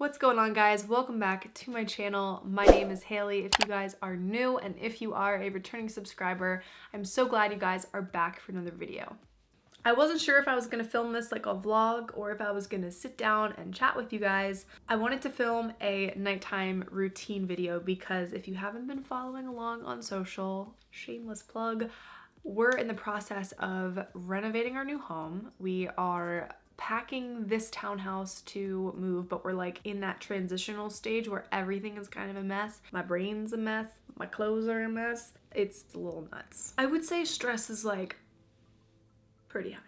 What's going on, guys? Welcome back to my channel. My name is Haley if you guys are new, and if you are a returning subscriber, I'm so glad you guys are back for another video. I wasn't sure if I was going to film this like a vlog or if I was going to sit down and chat with you guys. I wanted to film a nighttime routine video because if you haven't been following along on social, shameless plug, we're in the process of renovating our new home. We are packing this townhouse to move, but we're like in that transitional stage where everything is kind of a mess. My brain's a mess, my clothes are a mess. It's a little nuts. I would say stress is like pretty high.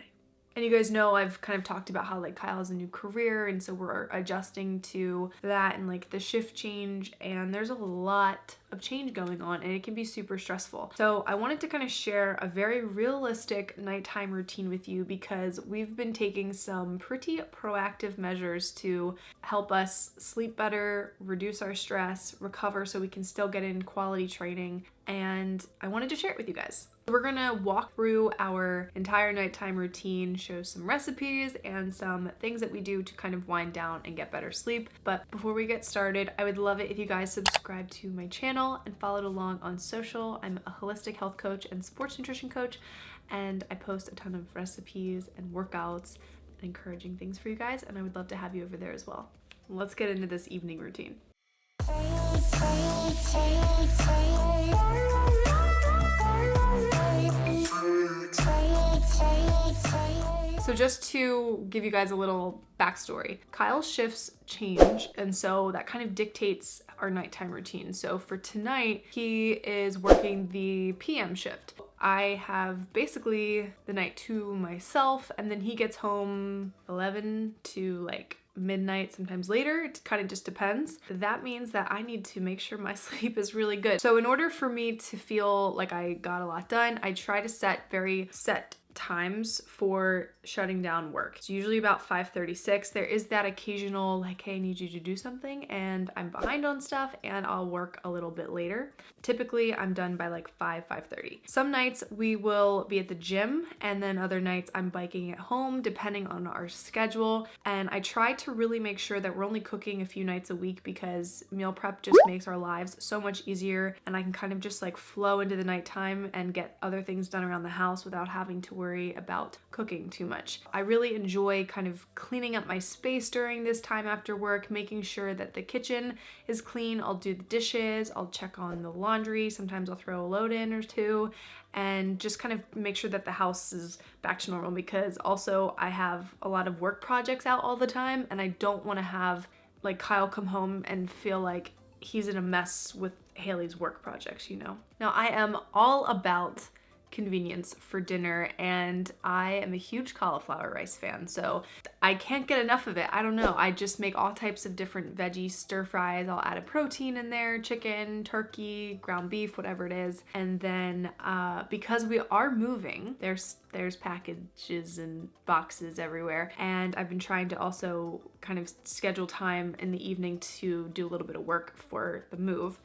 And you guys know I've kind of talked about how like Kyle has a new career, and so we're adjusting to that and like the shift change, and there's a lot of change going on and it can be super stressful. So I wanted to kind of share a very realistic nighttime routine with you because we've been taking some pretty proactive measures to help us sleep better, reduce our stress, recover so we can still get in quality training, and I wanted to share it with you guys. We're gonna walk through our entire nighttime routine, show some recipes and some things that we do to kind of wind down and get better sleep. But before we get started, I would love it if you guys subscribe to my channel and followed along on social. I'm a holistic health coach and sports nutrition coach, and I post a ton of recipes and workouts and encouraging things for you guys, and I would love to have you over there as well. Let's get into this evening routine. So just to give you guys a little backstory, Kyle's shifts change, and so that kind of dictates our nighttime routine. So for tonight, he is working the PM shift. I have basically the night to myself, and then he gets home 11 to like midnight, sometimes later. It kind of just depends. That means that I need to make sure my sleep is really good. So in order for me to feel like I got a lot done, I try to set very set times for shutting down work. It's usually about 5:36. There is that occasional like, hey, I need you to do something and I'm behind on stuff and I'll work a little bit later. Typically I'm done by like 5:30. Some nights we will be at the gym, and then other nights I'm biking at home depending on our schedule. And I try to really make sure that we're only cooking a few nights a week because meal prep just makes our lives so much easier, and I can kind of just like flow into the nighttime and get other things done around the house without having to worry about cooking too much. I really enjoy kind of cleaning up my space during this time after work, making sure that the kitchen is clean. I'll do the dishes, I'll check on the laundry, sometimes I'll throw a load in or two, and just kind of make sure that the house is back to normal, because also I have a lot of work projects out all the time and I don't want to have like Kyle come home and feel like he's in a mess with Haley's work projects, you know? Now I am all about convenience for dinner, and I am a huge cauliflower rice fan, so I can't get enough of it. I don't know, I just make all types of different veggie stir fries. I'll add a protein in there, chicken, turkey, ground beef, whatever it is. And then because we are moving, there's packages and boxes everywhere, and I've been trying to also kind of schedule time in the evening to do a little bit of work for the move.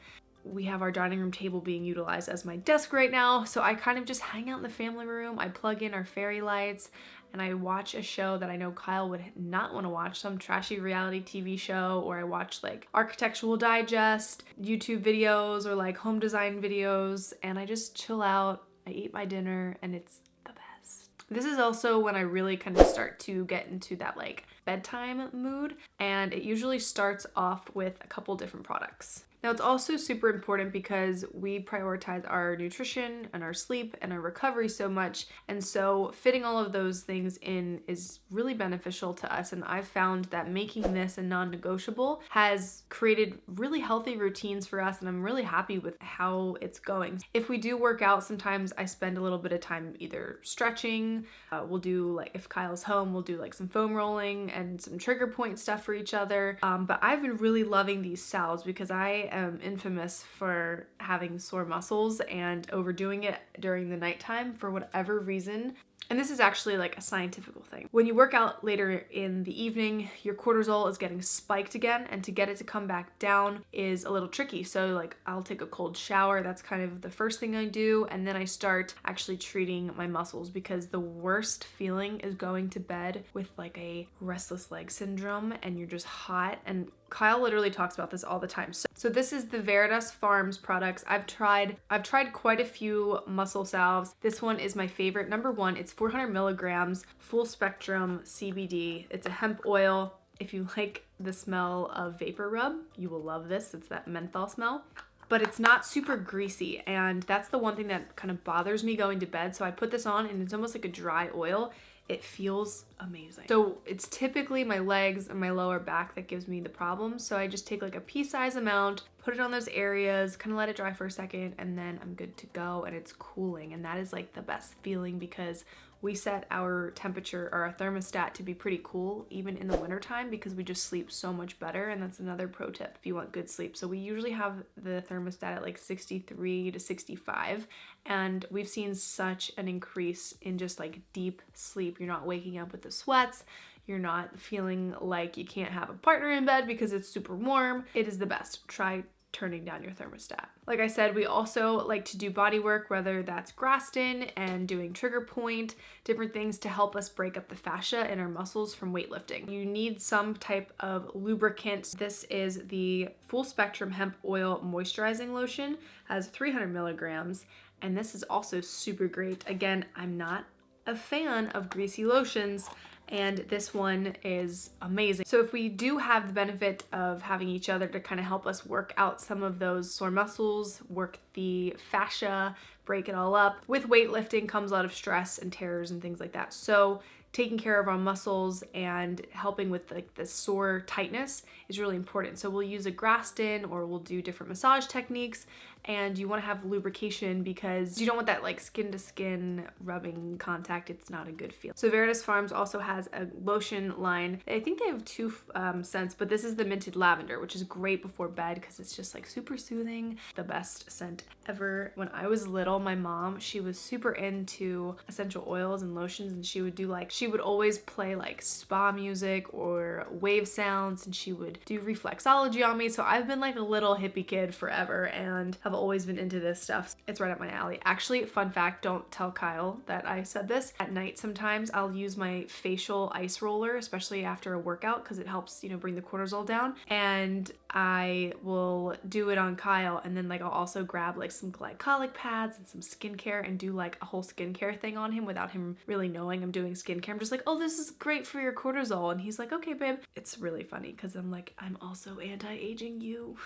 We have our dining room table being utilized as my desk right now, so I kind of just hang out in the family room. I plug in our fairy lights and I watch a show that I know Kyle would not want to watch, some trashy reality TV show, or I watch like Architectural Digest, YouTube videos, or like home design videos, and I just chill out. I eat my dinner and it's the best. This is also when I really kind of start to get into that like bedtime mood, and it usually starts off with a couple different products. Now it's also super important because we prioritize our nutrition and our sleep and our recovery so much, and so fitting all of those things in is really beneficial to us, and I've found that making this a non-negotiable has created really healthy routines for us, and I'm really happy with how it's going. If we do work out, sometimes I spend a little bit of time either stretching, we'll do like, if Kyle's home, we'll do like some foam rolling and some trigger point stuff for each other, but I've been really loving these salves because I am infamous for having sore muscles and overdoing it during the nighttime for whatever reason. And this is actually like a scientific thing. When you work out later in the evening, your cortisol is getting spiked again, and to get it to come back down is a little tricky. So like I'll take a cold shower. That's kind of the first thing I do. And then I start actually treating my muscles, because the worst feeling is going to bed with like a restless leg syndrome and you're just hot. And Kyle literally talks about this all the time. So this is the Veritas Farms products. I've tried quite a few muscle salves. This one is my favorite. Number one, it's 400 milligrams, full spectrum CBD. It's a hemp oil. If you like the smell of vapor rub, you will love this. It's that menthol smell. But it's not super greasy, and that's the one thing that kind of bothers me going to bed. So I put this on and it's almost like a dry oil. It feels amazing. So it's typically my legs and my lower back that gives me the problem. So I just take like a pea-size amount, put it on those areas, kind of let it dry for a second, and then I'm good to go, and it's cooling. And that is like the best feeling because we set our temperature or our thermostat to be pretty cool even in the wintertime because we just sleep so much better. And that's another pro tip if you want good sleep. So we usually have the thermostat at like 63 to 65, and we've seen such an increase in just like deep sleep. You're not waking up with the sweats. You're not feeling like you can't have a partner in bed because it's super warm. It is the best. Try turning down your thermostat. Like I said, we also like to do body work, whether that's Graston and doing trigger point, different things to help us break up the fascia in our muscles from weightlifting. You need some type of lubricant. This is the full spectrum hemp oil moisturizing lotion, has 300 milligrams, and this is also super great. Again, I'm not a fan of greasy lotions, and this one is amazing. So if we do have the benefit of having each other to kind of help us work out some of those sore muscles, work the fascia, break it all up, with weightlifting comes a lot of stress and tears and things like that. So taking care of our muscles and helping with like the sore tightness is really important. So we'll use a Graston or we'll do different massage techniques, and you want to have lubrication because you don't want that like skin to skin rubbing contact. It's not a good feel. So Veritas Farms also has a lotion line. I think they have two scents, but this is the minted lavender, which is great before bed because it's just like super soothing. The best scent ever. When I was little, my mom, she was super into essential oils and lotions, and she would do like, she would always play like spa music or wave sounds, and she would do reflexology on me. So I've been like a little hippie kid forever and have always been into this stuff. It's right up my alley. Actually, fun fact, don't tell Kyle that I said this. At night sometimes I'll use my facial ice roller, especially after a workout, because it helps, you know, bring the cortisol down. And I will do it on Kyle, and then like I'll also grab like some glycolic pads and some skincare and do like a whole skincare thing on him without him really knowing I'm doing skincare. I'm just like, oh, this is great for your cortisol. And he's like, okay, babe. It's really funny because I'm like, I'm also anti-aging you.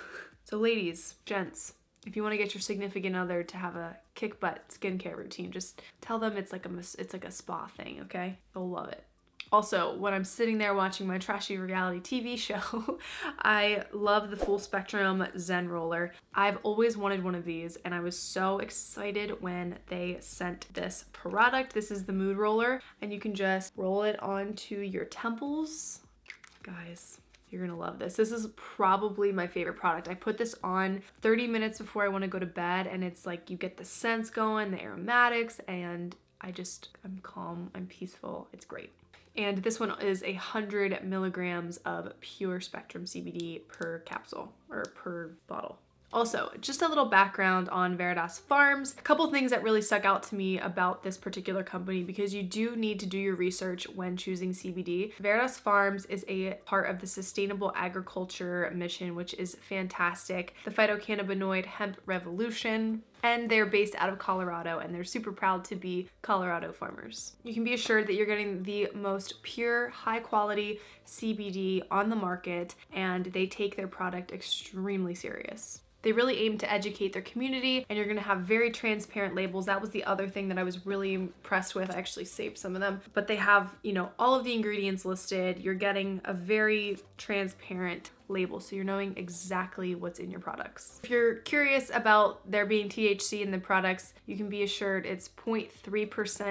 So ladies, gents, if you want to get your significant other to have a kick butt skincare routine, just tell them it's like a spa thing, okay? They'll love it. Also, when I'm sitting there watching my trashy reality TV show, I love the full spectrum Zen roller. I've always wanted one of these, and I was so excited when they sent this product. This is the mood roller, and you can just roll it onto your temples. Guys, you're gonna love this. This is probably my favorite product. I put this on 30 minutes before I want to go to bed, and it's like you get the scents going, the aromatics, and I'm calm, I'm peaceful. It's great. And this one is 100 milligrams of pure spectrum CBD per capsule or per bottle. Also, just a little background on Veritas Farms. A couple things that really stuck out to me about this particular company, because you do need to do your research when choosing CBD. Veritas Farms is a part of the Sustainable Agriculture mission, which is fantastic. The phytocannabinoid hemp revolution. And they're based out of Colorado, and they're super proud to be Colorado farmers. You can be assured that you're getting the most pure, high quality CBD on the market, and they take their product extremely serious. They really aim to educate their community, and you're gonna have very transparent labels. That was the other thing that I was really impressed with. I actually saved some of them, but they have, you know, all of the ingredients listed. You're getting a very transparent label, so you're knowing exactly what's in your products. If you're curious about there being THC in the products, you can be assured it's 0.3%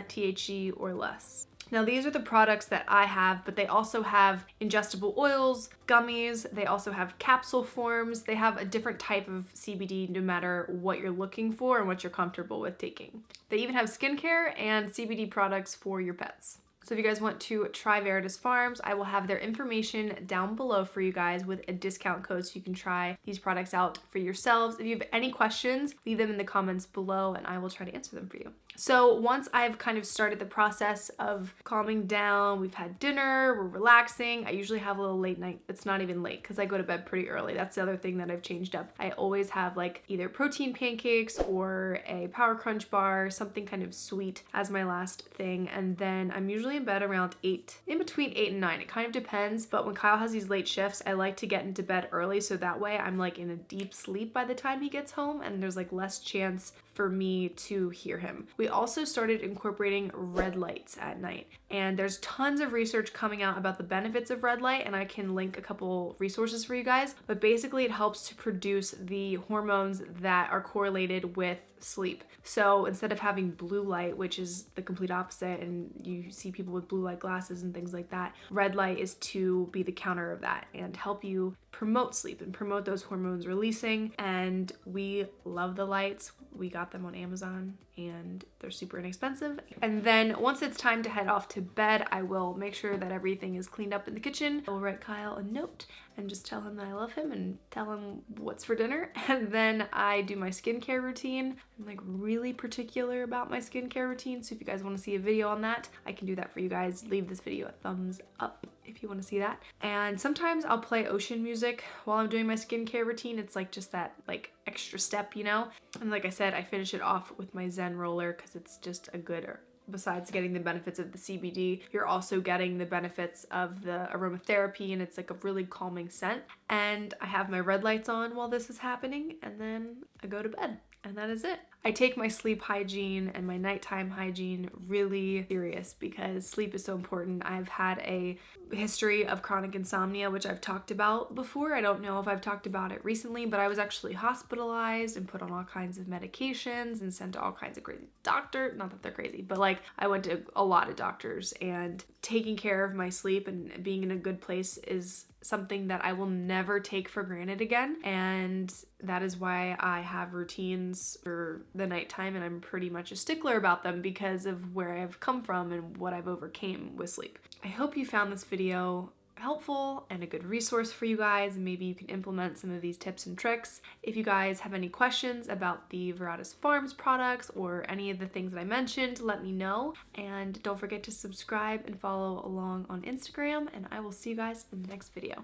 THC or less. Now these are the products that I have, but they also have ingestible oils, gummies, they also have capsule forms. They have a different type of CBD no matter what you're looking for and what you're comfortable with taking. They even have skincare and CBD products for your pets. So if you guys want to try Veritas Farms, I will have their information down below for you guys with a discount code so you can try these products out for yourselves. If you have any questions, leave them in the comments below and I will try to answer them for you. So once I've kind of started the process of calming down, we've had dinner, we're relaxing, I usually have a little late night. It's not even late because I go to bed pretty early. That's the other thing that I've changed up. I always have like either protein pancakes or a Power Crunch bar, something kind of sweet as my last thing. And then I'm usually in bed around 8, in between 8 and 9. It kind of depends, but when Kyle has these late shifts, I like to get into bed early so that way I'm like in a deep sleep by the time he gets home and there's like less chance for me to hear him. We also started incorporating red lights at night, and there's tons of research coming out about the benefits of red light, and I can link a couple resources for you guys, but basically it helps to produce the hormones that are correlated with sleep. So instead of having blue light, which is the complete opposite, and you see people with blue light glasses and things like that, red light is to be the counter of that and help you promote sleep and promote those hormones releasing. And we love the lights. We got them on Amazon and they're super inexpensive. And then once it's time to head off to bed, I will make sure that everything is cleaned up in the kitchen. I will write Kyle a note and just tell him that I love him and tell him what's for dinner. And then I do my skincare routine. I'm like really particular about my skincare routine. So if you guys want to see a video on that, I can do that for you guys. Leave this video a thumbs up if you want to see that. And sometimes I'll play ocean music while I'm doing my skincare routine. It's like just that like extra step, you know? And like I said, I finish it off with my Zen roller because it's just a good, besides getting the benefits of the CBD, you're also getting the benefits of the aromatherapy, and it's like a really calming scent. And I have my red lights on while this is happening, and then I go to bed, and that is it. I take my sleep hygiene and my nighttime hygiene really serious because sleep is so important. I've had a history of chronic insomnia, which I've talked about before. I don't know if I've talked about it recently, but I was actually hospitalized and put on all kinds of medications and sent to all kinds of crazy doctors. Not that they're crazy, but like I went to a lot of doctors, and taking care of my sleep and being in a good place is something that I will never take for granted again. And that is why I have routines for the nighttime, and I'm pretty much a stickler about them because of where I've come from and what I've overcame with sleep. I hope you found this video helpful and a good resource for you guys, and maybe you can implement some of these tips and tricks. If you guys have any questions about the Veritas Farms products or any of the things that I mentioned, let me know. And don't forget to subscribe and follow along on Instagram, and I will see you guys in the next video.